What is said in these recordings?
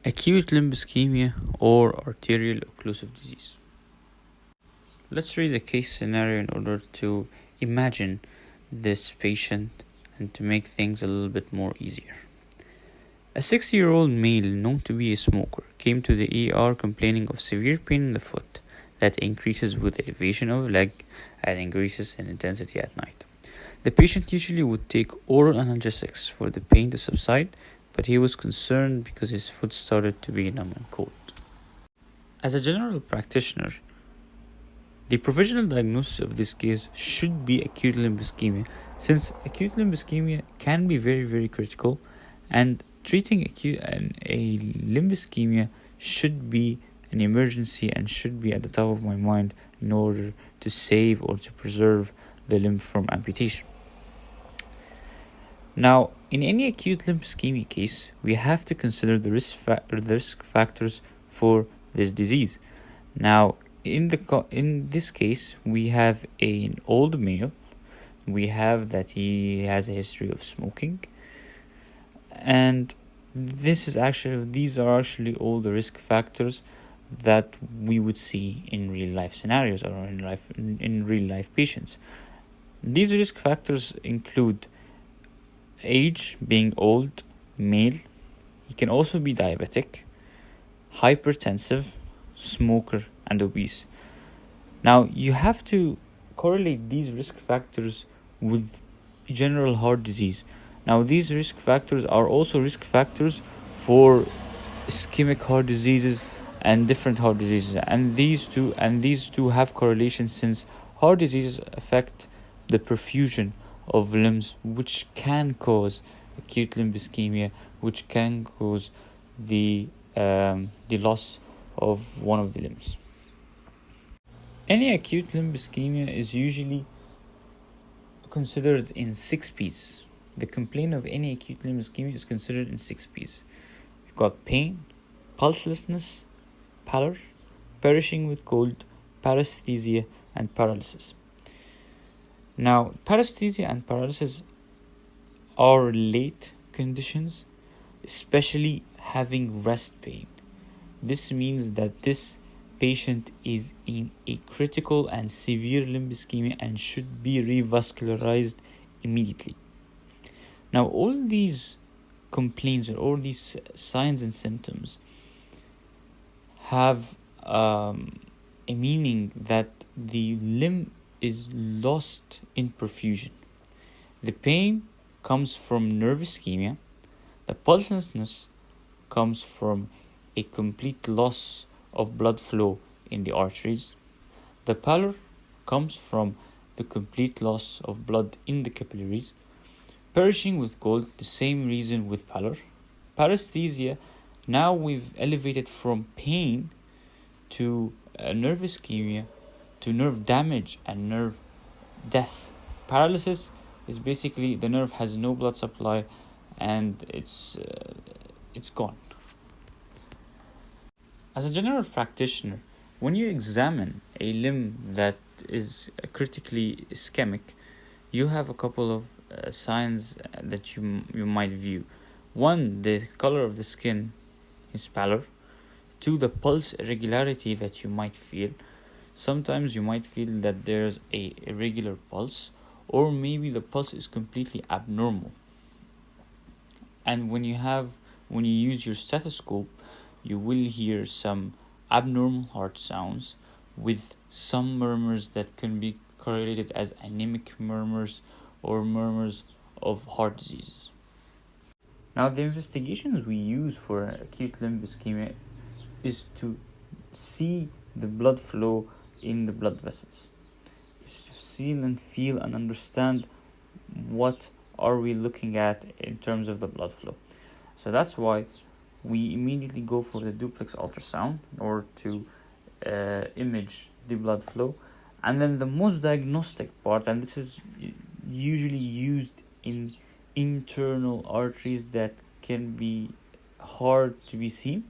Acute limb ischemia or arterial occlusive disease. Let's read the case scenario in order to imagine this patient and to make things a little bit more easier. A 60-year-old male known to be a smoker came to the ER complaining of severe pain in the foot that increases with elevation of leg and increases in intensity at night. The patient usually would take oral analgesics for the pain to subside, but he was concerned because his foot started to be numb and cold. As a general practitioner, the provisional diagnosis of this case should be acute limb ischemia, since acute limb ischemia can be very, very critical, and treating a limb ischemia should be an emergency and should be at the top of my mind in order to save or to preserve the limb from amputation. Now, in any acute limb ischemia case, we have to consider the risk factors for this disease. Now, in this case, we have an old male. We have that he has a history of smoking, and these are actually all the risk factors that we would see in real life scenarios or in real life patients. These risk factors include age, being old, male. He can also be diabetic, hypertensive, smoker, and obese. Now, you have to correlate these risk factors with general heart disease. Now, these risk factors are also risk factors for ischemic heart diseases and different heart diseases, and these two have correlation, since heart diseases affect the perfusion of limbs, which can cause acute limb ischemia, which can cause the loss of one of the limbs. Any acute limb ischemia is usually considered in 6 P's. The complaint of any acute limb ischemia is considered in 6 P's. You've got pain, pulselessness, pallor, perishing with cold, paresthesia, and paralysis. Now, paresthesia and paralysis are late conditions, especially having rest pain. This means that this patient is in a critical and severe limb ischemia and should be revascularized immediately. Now, all these complaints or all these signs and symptoms have a meaning that the limb is lost in perfusion. The pain comes from nerve ischemia. The pulselessness comes from a complete loss of blood flow in the arteries. The pallor comes from the complete loss of blood in the capillaries. Perishing with cold, the same reason with pallor. Paresthesia, now we've elevated from pain to nerve ischemia, to nerve damage and nerve death. Paralysis is basically the nerve has no blood supply and it's gone. As a general practitioner, when you examine a limb that is critically ischemic, you have a couple of signs that you might view. 1, the color of the skin is pallor. 2, the pulse irregularity that you might feel. Sometimes you might feel that there's a irregular pulse, or maybe the pulse is completely abnormal. And when you use your stethoscope, you will hear some abnormal heart sounds with some murmurs that can be correlated as anemic murmurs or murmurs of heart diseases. Now, the investigations we use for acute limb ischemia is to see the blood flow in the blood vessels. Is to see and feel and understand what are we looking at in terms of the blood flow. So that's why we immediately go for the duplex ultrasound in order to image the blood flow. And then the most diagnostic part, and this is usually used in internal arteries that can be hard to be seen,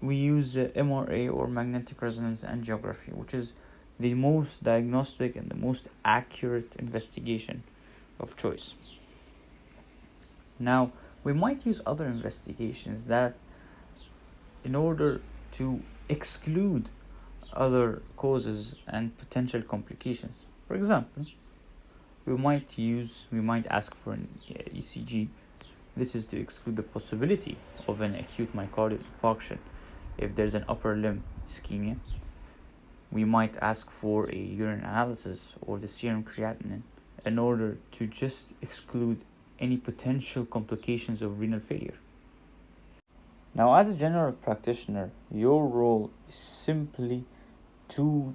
we use MRA or magnetic resonance angiography, which is the most diagnostic and the most accurate investigation of choice. Now, we might use other investigations that in order to exclude other causes and potential complications. For example, we might ask for an ECG. This is to exclude the possibility of an acute myocardial infarction if there's an upper limb ischemia. We might ask for a urine analysis or the serum creatinine in order to just exclude any potential complications of renal failure. Now, as a general practitioner, your role is simply two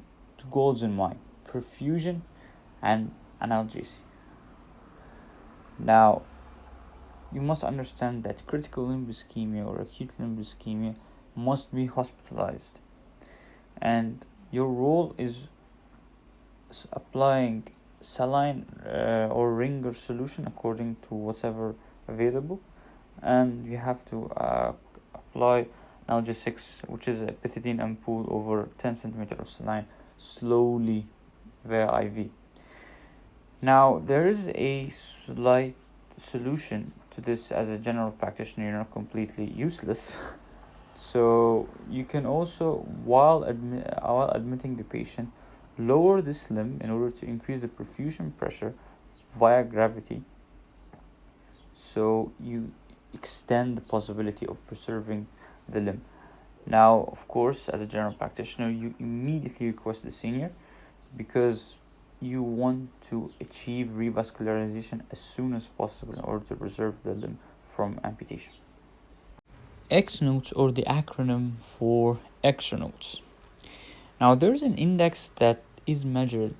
goals in mind: perfusion and analgesia. Now, you must understand that critical limb ischemia or acute limb ischemia must be hospitalized, and your role is applying saline or ringer solution according to whatever available, and you have to apply analgesics, which is a pethidine ampoule over 10 centimeters of saline, slowly via IV. Now, there is a slight solution to this. As a general practitioner, you're not completely useless. So you can also, while admitting the patient, lower this limb in order to increase the perfusion pressure via gravity. So you extend the possibility of preserving the limb. Now, of course, as a general practitioner, you immediately request the senior because you want to achieve revascularization as soon as possible in order to preserve the limb from amputation. X notes, or the acronym for extra notes. Now, there's an index that is measured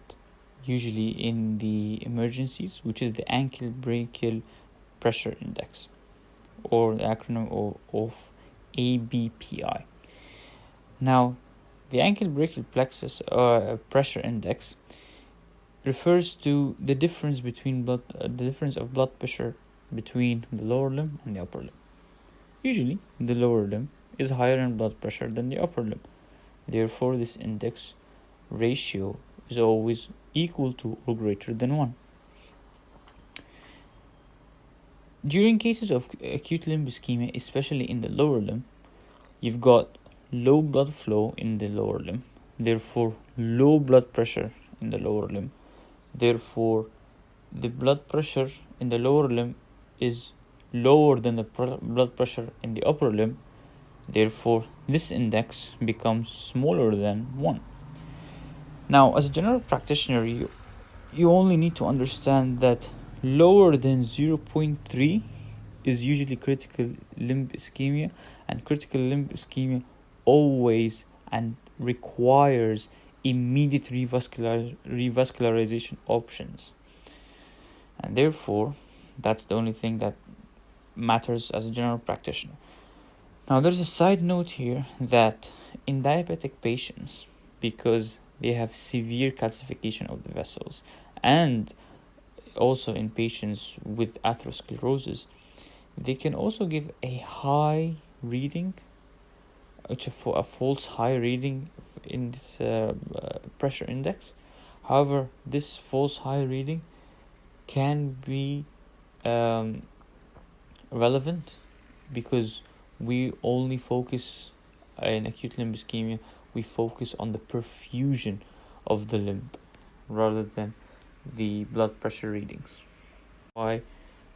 usually in the emergencies, which is the ankle brachial pressure index, or the acronym of ABPI. Now, the ankle brachial plexus pressure index refers to the difference of blood pressure between the lower limb and the upper limb. Usually, the lower limb is higher in blood pressure than the upper limb. Therefore, this index ratio is always equal to or greater than 1. During cases of acute limb ischemia, especially in the lower limb, you've got low blood flow in the lower limb, therefore low blood pressure in the lower limb. Therefore, the blood pressure in the lower limb is lower than the blood pressure in the upper limb. Therefore, this index becomes smaller than 1. Now, as a general practitioner, you only need to understand that lower than 0.3 is usually critical limb ischemia, and critical limb ischemia always and requires immediate revascularization options. And therefore, that's the only thing that matters as a general practitioner. Now, there's a side note here that in diabetic patients, because they have severe calcification of the vessels, and also in patients with atherosclerosis, they can also give a high reading, which is a false high reading in this pressure index. However, this false high reading can be relevant because we only focus in acute limb ischemia, we focus on the perfusion of the limb rather than the blood pressure readings. Why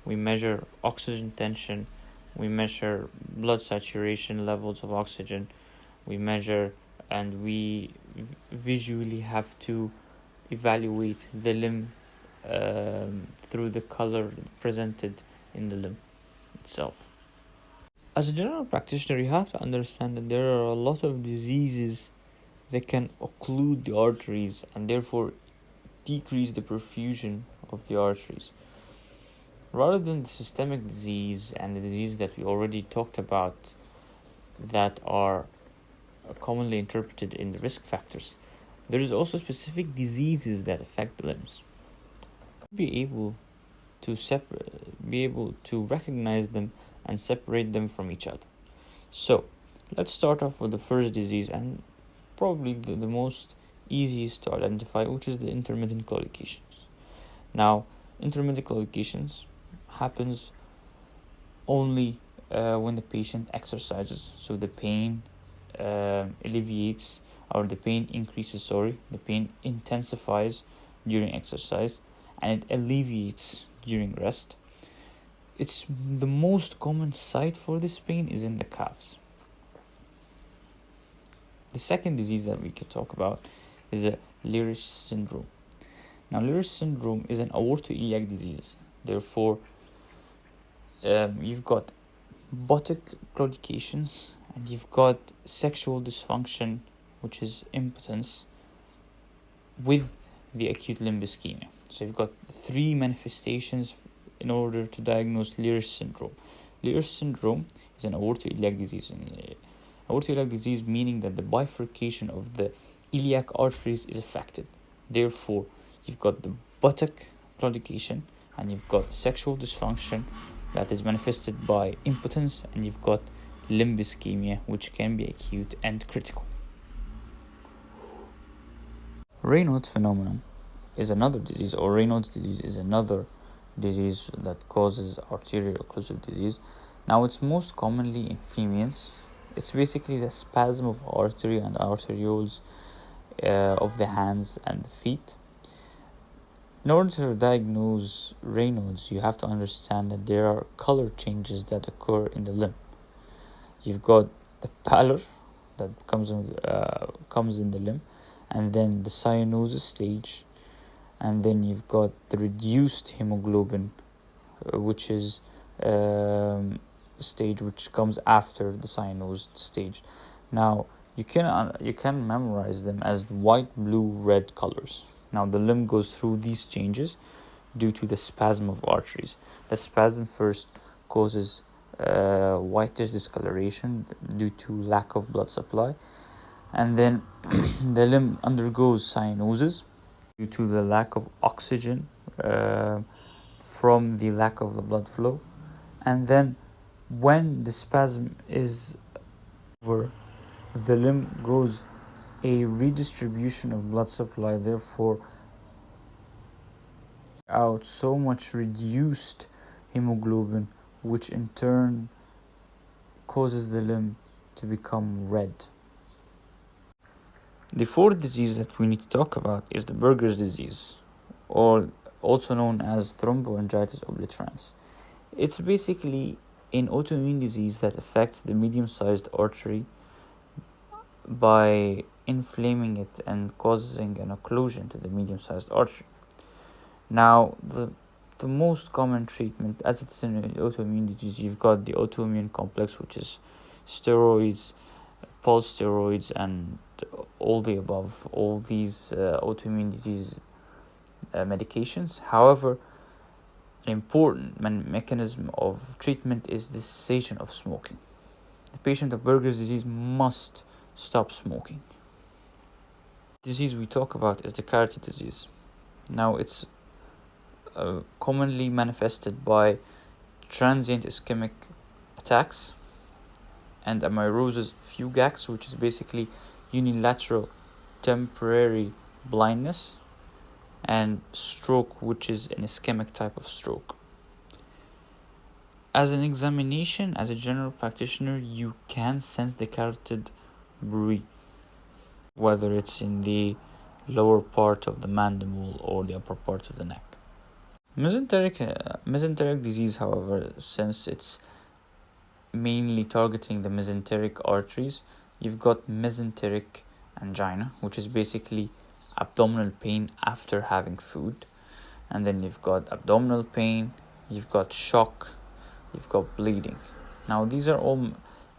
we measure oxygen tension, we measure blood saturation levels of oxygen, we measure and we visually have to evaluate the limb through the color presented in the limb itself. As a general practitioner, you have to understand that there are a lot of diseases that can occlude the arteries and therefore decrease the perfusion of the arteries. Rather than the systemic disease and the disease that we already talked about that are commonly interpreted in the risk factors, there is also specific diseases that affect the limbs. Be able to recognize them and separate them from each other. So let's start off with the first disease, and probably the most easiest to identify, which is the intermittent claudications. Now, intermittent claudications happens only when the patient exercises. So the pain alleviates, or the pain increases, the pain intensifies during exercise, and it alleviates during rest. It's the most common site for this pain is in the calves. The second disease that we could talk about is the Leriche syndrome. Now, Leriche syndrome is an aortoiliac disease. Therefore, you've got buttock claudications, and you've got sexual dysfunction, which is impotence, with the acute limb ischemia. So you've got three manifestations in order to diagnose Leriche syndrome. Leriche syndrome is an aortoiliac disease. Aortoiliac disease meaning that the bifurcation of the iliac arteries is affected. Therefore, you've got the buttock claudication, and you've got sexual dysfunction that is manifested by impotence, and you've got limb ischemia, which can be acute and critical. Raynaud's phenomenon is another disease, or Raynaud's disease is another disease that causes arterial occlusive disease. Now, it's most commonly in females. It's basically the spasm of artery and arterioles of the hands and the feet. In order to diagnose Raynaud's, you have to understand that there are color changes that occur in the limb. You've got the pallor that comes in the limb, and then the cyanosis stage, and then you've got the reduced hemoglobin, which is stage which comes after the cyanosis stage. Now, you can memorize them as white, blue, red colors. Now, the limb goes through these changes due to the spasm of arteries. The spasm first causes whitish discoloration due to lack of blood supply, and then the limb undergoes cyanosis due to the lack of oxygen from the lack of the blood flow. And then when the spasm is over, the limb goes a redistribution of blood supply, therefore out so much reduced hemoglobin, which in turn causes the limb to become red. The fourth disease that we need to talk about is the Buerger's disease, or also known as thromboangiitis obliterans. It's basically an autoimmune disease that affects the medium-sized artery by inflaming it and causing an occlusion to the medium-sized artery. Now, the most common treatment, as it's an autoimmune disease, you've got the autoimmune complex, which is steroids, pulse steroids, and all the above, all these autoimmune disease medications. However, an important mechanism of treatment is the cessation of smoking. The patient of Buerger's disease must stop smoking. The disease we talk about is the carotid disease. Now, it's commonly manifested by transient ischemic attacks and amaurosis fugax, which is basically unilateral temporary blindness, and stroke, which is an ischemic type of stroke. As an examination, as a general practitioner, you can sense the carotid bruit, whether it's in the lower part of the mandible or the upper part of the neck. Mesenteric disease, however, since it's mainly targeting the mesenteric arteries, you've got mesenteric angina, which is basically abdominal pain after having food. And then you've got abdominal pain, you've got shock, you've got bleeding. Now, these are all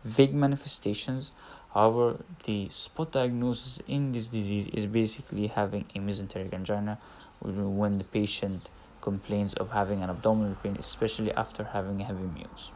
vague manifestations. However, the spot diagnosis in this disease is basically having a mesenteric angina when the patient complains of having an abdominal pain, especially after having heavy meals.